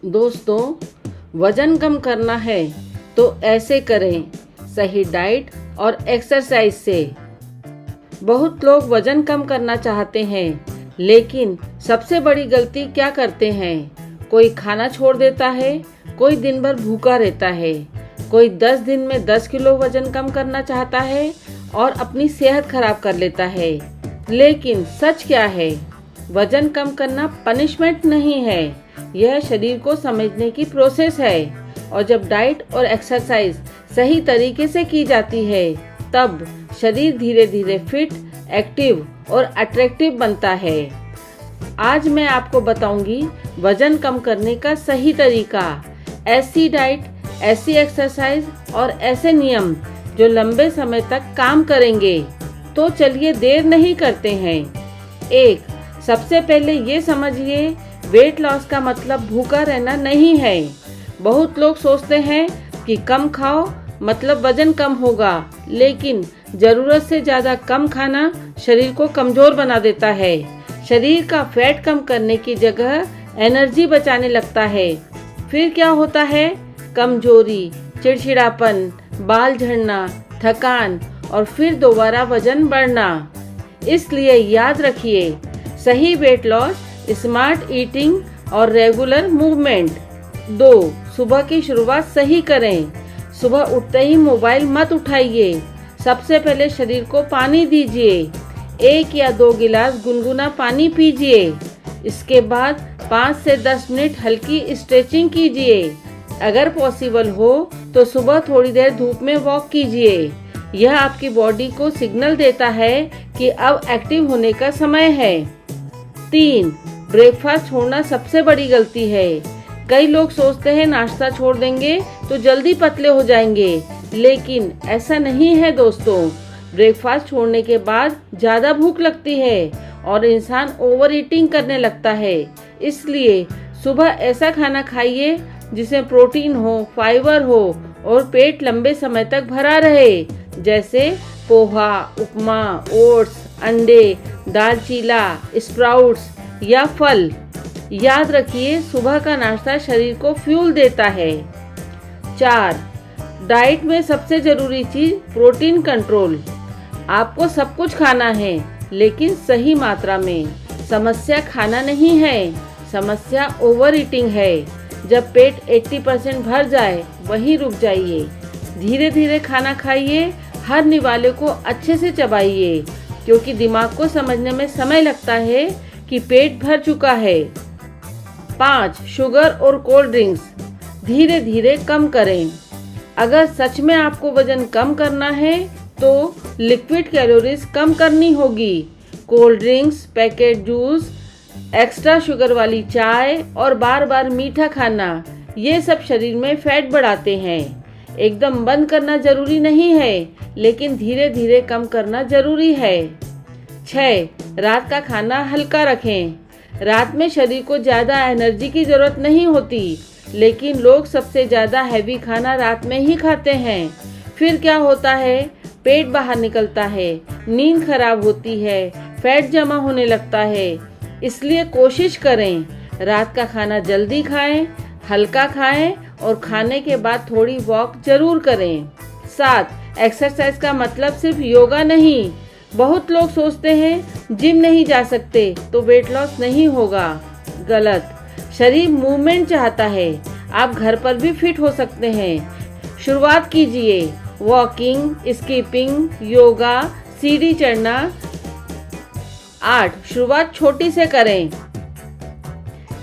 दोस्तों, वजन कम करना है तो ऐसे करें, सही डाइट और एक्सरसाइज से। बहुत लोग वजन कम करना चाहते हैं, लेकिन सबसे बड़ी गलती क्या करते हैं? कोई खाना छोड़ देता है, कोई दिन भर भूखा रहता है, कोई 10 दिन में 10 किलो वजन कम करना चाहता है और अपनी सेहत खराब कर लेता है। लेकिन सच क्या है? वजन कम करना पनिशमेंट नहीं है, यह शरीर को समझने की प्रोसेस है। और जब डाइट और एक्सरसाइज सही तरीके से की जाती है, तब शरीर धीरे धीरे फिट, एक्टिव और अट्रैक्टिव बनता है। आज मैं आपको बताऊंगी वजन कम करने का सही तरीका, ऐसी डाइट, ऐसी एक्सरसाइज और ऐसे नियम जो लंबे समय तक काम करेंगे। तो चलिए देर नहीं करते हैं। 1. सबसे पहले ये समझिए, वेट लॉस का मतलब भूखा रहना नहीं है। बहुत लोग सोचते हैं कि कम खाओ मतलब वजन कम होगा, लेकिन जरूरत से ज्यादा कम खाना शरीर को कमजोर बना देता है। शरीर का फैट कम करने की जगह एनर्जी बचाने लगता है। फिर क्या होता है? कमजोरी, चिड़चिड़ापन, बाल झड़ना, थकान और फिर दोबारा वजन बढ़ना। इसलिए याद रखिए, सही वेट लॉस, स्मार्ट ईटिंग और रेगुलर मूवमेंट। 2. सुबह की शुरुआत सही करें। सुबह उठते ही मोबाइल मत उठाइए। सबसे पहले शरीर को पानी दीजिए। 1 या 2 गिलास गुनगुना पानी पीजिए। इसके बाद 5 से 10 मिनट हल्की स्ट्रेचिंग कीजिए। अगर पॉसिबल हो तो सुबह थोड़ी देर धूप में वॉक कीजिए। यह आपकी बॉडी को सिग्नल देता है कि अब एक्टिव होने का समय है। 3. ब्रेकफास्ट छोड़ना सबसे बड़ी गलती है। कई लोग सोचते हैं नाश्ता छोड़ देंगे तो जल्दी पतले हो जाएंगे, लेकिन ऐसा नहीं है दोस्तों। ब्रेकफास्ट छोड़ने के बाद ज्यादा भूख लगती है और इंसान ओवर ईटिंग करने लगता है। इसलिए सुबह ऐसा खाना खाइए जिसमें प्रोटीन हो, फाइबर हो और पेट लंबे समय तक भरा रहे, जैसे पोहा, उपमा, ओट्स, अंडे, दाल चीला, स्प्राउट्स या फल। याद रखिए, सुबह का नाश्ता शरीर को फ्यूल देता है। 4. डाइट में सबसे जरूरी चीज प्रोटीन कंट्रोल। आपको सब कुछ खाना है, लेकिन सही मात्रा में। समस्या खाना नहीं है, समस्या ओवर ईटिंग है। जब पेट 80% भर जाए वहीं रुक जाइए। धीरे धीरे खाना खाइए, हर निवाले को अच्छे से चबाइए, क्योंकि दिमाग को समझने में समय लगता है कि पेट भर चुका है। 5. शुगर और कोल्ड ड्रिंक्स धीरे धीरे कम करें। अगर सच में आपको वजन कम करना है तो लिक्विड कैलोरीज कम करनी होगी। Cold drinks, packet juice, extra sugar वाली चाय और बार बार मीठा खाना, ये सब शरीर में फैट बढ़ाते हैं। एकदम बंद करना जरूरी नहीं है, लेकिन धीरे धीरे कम करना जरूरी है। 6. रात का खाना हल्का रखें। रात में शरीर को ज्यादा एनर्जी की जरूरत नहीं होती, लेकिन लोग सबसे ज्यादा हैवी खाना रात में ही खाते हैं। फिर क्या होता है? पेट बाहर निकलता है, नींद खराब होती है, फैट जमा होने लगता है। इसलिए कोशिश करें, रात का खाना जल्दी खाएं, हल्का खाएं और खाने के बाद थोड़ी वॉक जरूर करें। 7. एक्सरसाइज का मतलब सिर्फ योगा नहीं। बहुत लोग सोचते हैं जिम नहीं जा सकते तो वेट लॉस नहीं होगा। गलत। शरीर मूवमेंट चाहता है। आप घर पर भी फिट हो सकते हैं। शुरुआत कीजिए, वॉकिंग, स्कीपिंग, योगा, सीढ़ी चढ़ना। 8. शुरुआत छोटी से करें,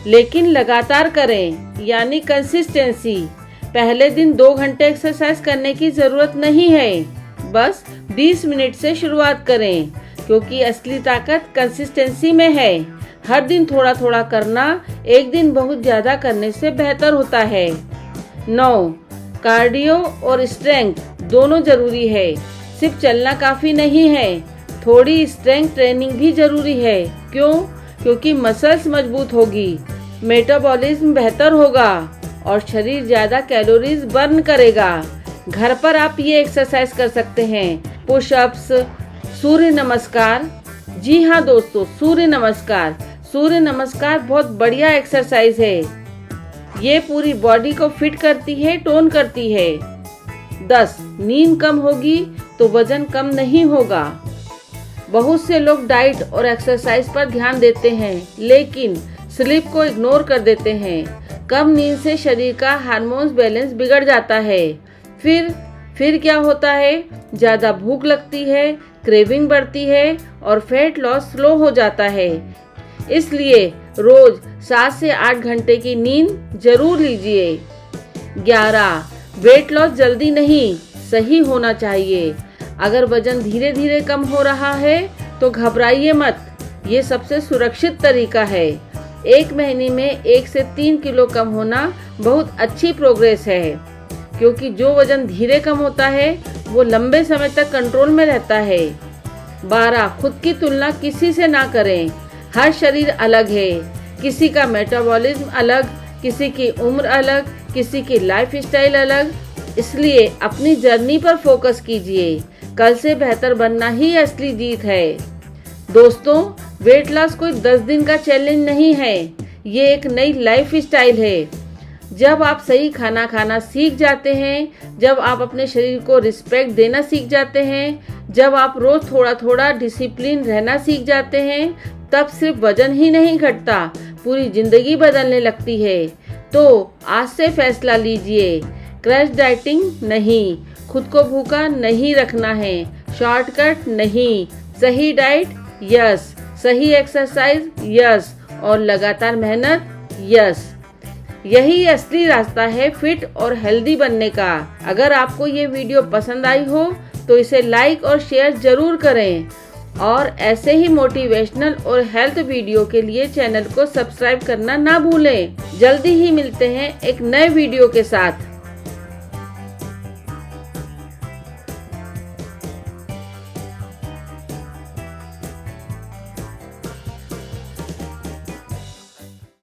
लेकिन लगातार करें, यानी कंसिस्टेंसी। पहले दिन 2 घंटे एक्सरसाइज करने की जरूरत नहीं है, बस 20 मिनट से शुरुआत करें, क्योंकि असली ताकत कंसिस्टेंसी में है। हर दिन थोड़ा थोड़ा करना एक दिन बहुत ज्यादा करने से बेहतर होता है। 9. कार्डियो और स्ट्रेंथ दोनों जरूरी है। सिर्फ चलना काफी नहीं है, थोड़ी स्ट्रेंथ ट्रेनिंग भी जरूरी है। क्यों? क्योंकि मसल्स मजबूत होगी, मेटाबॉलिज्म बेहतर होगा और शरीर ज्यादा कैलोरीज बर्न करेगा। घर पर आप ये एक्सरसाइज कर सकते हैं, पुशअप्स, सूर्य नमस्कार। जी हाँ दोस्तों, सूर्य नमस्कार बहुत बढ़िया एक्सरसाइज है। ये पूरी बॉडी को फिट करती है, टोन करती है। 10. नींद कम होगी तो वजन कम नहीं होगा। बहुत से लोग डाइट और एक्सरसाइज पर ध्यान देते हैं, लेकिन स्लीप को इग्नोर कर देते हैं। कम नींद से शरीर का हार्मोन्स बैलेंस बिगड़ जाता है। फिर क्या होता है? ज़्यादा भूख लगती है, क्रेविंग बढ़ती है और फैट लॉस स्लो हो जाता है। इसलिए रोज 7 से 8 घंटे की नींद जरूर लीजिए। 11. वेट लॉस जल्दी नहीं, सही होना चाहिए। अगर वजन धीरे धीरे कम हो रहा है तो घबराइए मत, ये सबसे सुरक्षित तरीका है। 1 महीने में 1 से 3 किलो कम होना बहुत अच्छी प्रोग्रेस है, क्योंकि जो वजन धीरे कम होता है वो लंबे समय तक कंट्रोल में रहता है। 12. खुद की तुलना किसी से ना करें। हर शरीर अलग है, किसी का मेटाबॉलिज्म अलग, किसी की उम्र अलग, किसी की लाइफ स्टाइल अलग। इसलिए अपनी जर्नी पर फोकस कीजिए। कल से बेहतर बनना ही असली जीत है। दोस्तों, वेट लॉस कोई 10 दिन का चैलेंज नहीं है, ये एक नई लाइफ स्टाइल है। जब आप सही खाना खाना सीख जाते हैं, जब आप अपने शरीर को रिस्पेक्ट देना सीख जाते हैं, जब आप रोज थोड़ा थोड़ा डिसिप्लिन रहना सीख जाते हैं, तब सिर्फ वजन ही नहीं घटता, पूरी जिंदगी बदलने लगती है। तो आज से फैसला लीजिए, क्रैश डाइटिंग नहीं, खुद को भूखा नहीं रखना है, शॉर्टकट नहीं, सही डाइट यस, सही एक्सरसाइज यस और लगातार मेहनत यस। यही असली रास्ता है फिट और हेल्दी बनने का। अगर आपको ये वीडियो पसंद आई हो तो इसे लाइक और शेयर जरूर करें और ऐसे ही मोटिवेशनल और हेल्थ वीडियो के लिए चैनल को सब्सक्राइब करना ना भूलें। जल्दी ही मिलते हैं एक नए वीडियो के साथ।